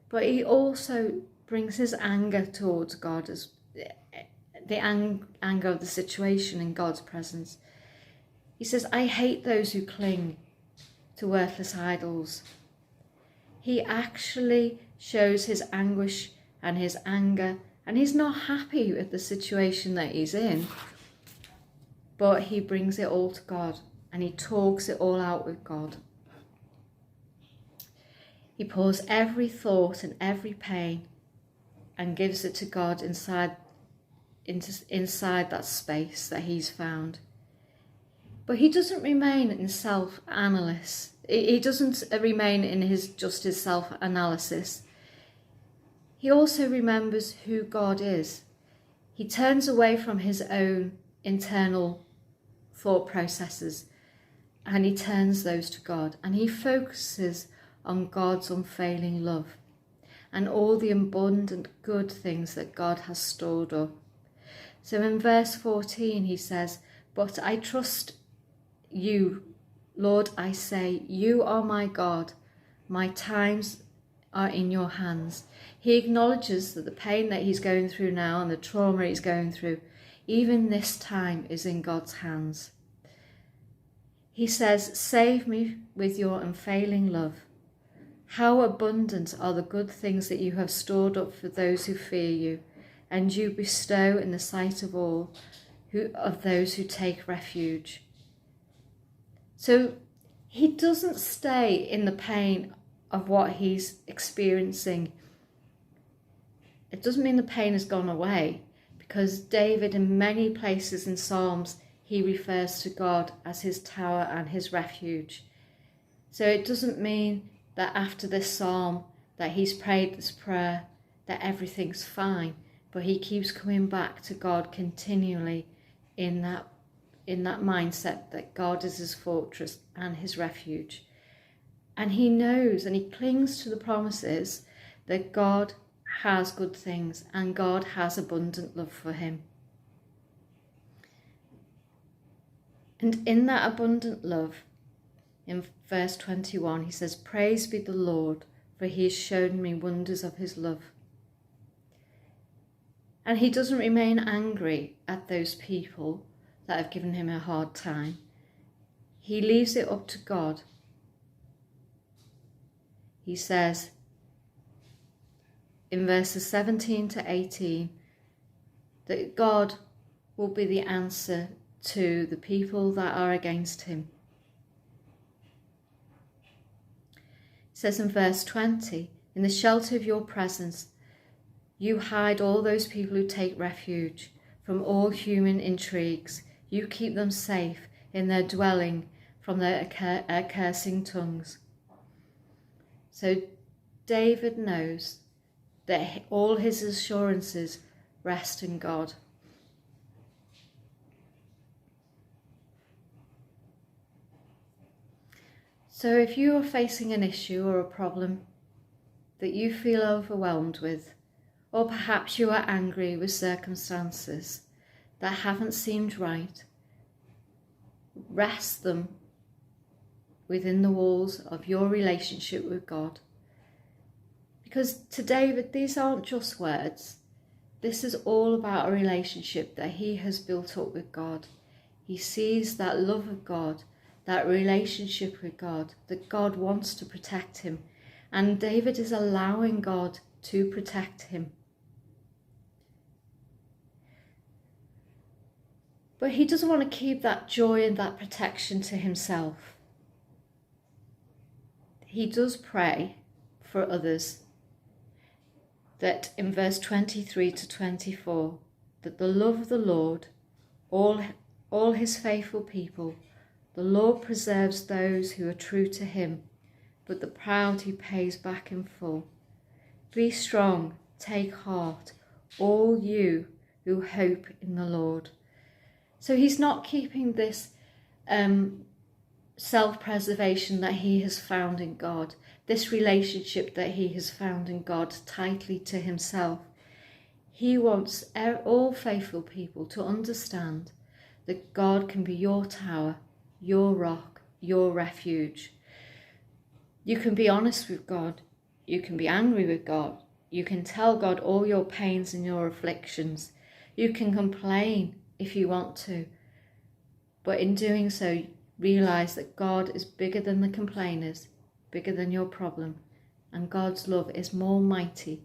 but he also brings his anger towards God as the anger of the situation in God's presence. He says, I hate those who cling to worthless idols. He actually shows his anguish and his anger, and he's not happy with the situation that he's in, but he brings it all to God and he talks it all out with God. He pours every thought and every pain and gives it to God inside that space that he's found. But he doesn't remain in self-analysis. He doesn't remain in his self-analysis. He also remembers who God is. He turns away from his own internal thought processes and he turns those to God, and he focuses on God's unfailing love and all the abundant good things that God has stored up. So in verse 14 he says, but I trust you, Lord, I say, you are my God, my times are in your hands. He acknowledges that the pain that he's going through now and the trauma he's going through, even this time, is in God's hands. He says, save me with your unfailing love. How abundant are the good things that you have stored up for those who fear you, and you bestow in the sight of all of those who take refuge. So he doesn't stay in the pain of what he's experiencing. It doesn't mean the pain has gone away, because David, in many places in Psalms, he refers to God as his tower and his refuge. So it doesn't mean that after this psalm that he's prayed this prayer that everything's fine, but he keeps coming back to God continually in that mindset that God is his fortress and his refuge. And he knows and he clings to the promises that God has good things and God has abundant love for him. And in that abundant love, in verse 21, he says, praise be the Lord, for he has shown me wonders of his love. And he doesn't remain angry at those people that have given him a hard time. He leaves it up to God. He says in verses 17 to 18 that God will be the answer to the people that are against him. It says in verse 20, in the shelter of your presence, you hide all those people who take refuge from all human intrigues. You keep them safe in their dwelling from their cursing tongues. So David knows that all his assurances rest in God. So if you are facing an issue or a problem that you feel overwhelmed with, or perhaps you are angry with circumstances that haven't seemed right, rest them within the walls of your relationship with God. Because to David, these aren't just words. This is all about a relationship that he has built up with God. He sees that love of God, that relationship with God, that God wants to protect him. And David is allowing God to protect him. But he doesn't want to keep that joy and that protection to himself. He does pray for others that in verse 23 to 24, that the love of the Lord, all his faithful people, the Lord preserves those who are true to him, but the proud he pays back in full. Be strong, take heart, all you who hope in the Lord. So he's not keeping this self-preservation that he has found in God, this relationship that he has found in God tightly to himself. He wants all faithful people to understand that God can be your tower, your rock, your refuge. You can be honest with God. You can be angry with God. You can tell God all your pains and your afflictions. You can complain if you want to. But in doing so, realize that God is bigger than the complainers, bigger than your problem. And God's love is more mighty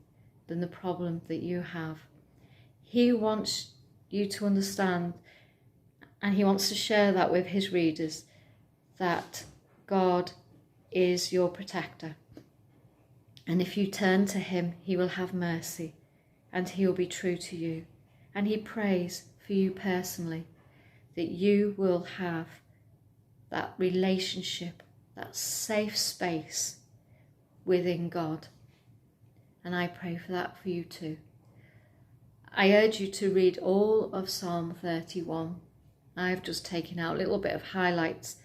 than the problem that you have. He wants you to understand, and he wants to share that with his readers, that God is your protector. And if you turn to him, he will have mercy and he will be true to you. And he prays for you personally that you will have that relationship, that safe space within God. And I pray for that for you too. I urge you to read all of Psalm 31. I've just taken out a little bit of highlights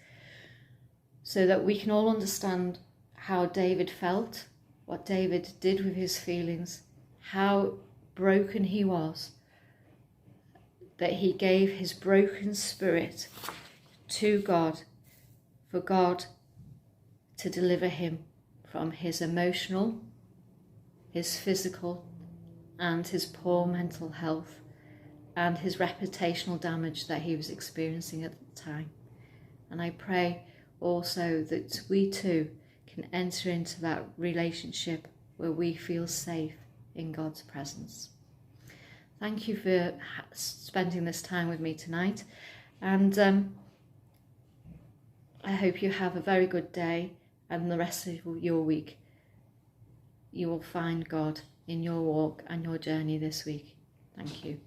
so that we can all understand how David felt, what David did with his feelings, how broken he was, that he gave his broken spirit to God for God to deliver him from his emotional, his physical, and his poor mental health, and his reputational damage that he was experiencing at the time. And I pray also that we too can enter into that relationship where we feel safe in God's presence. Thank you for spending this time with me tonight, and I hope you have a very good day, and the rest of your week you will find God in your walk and your journey this week. Thank you.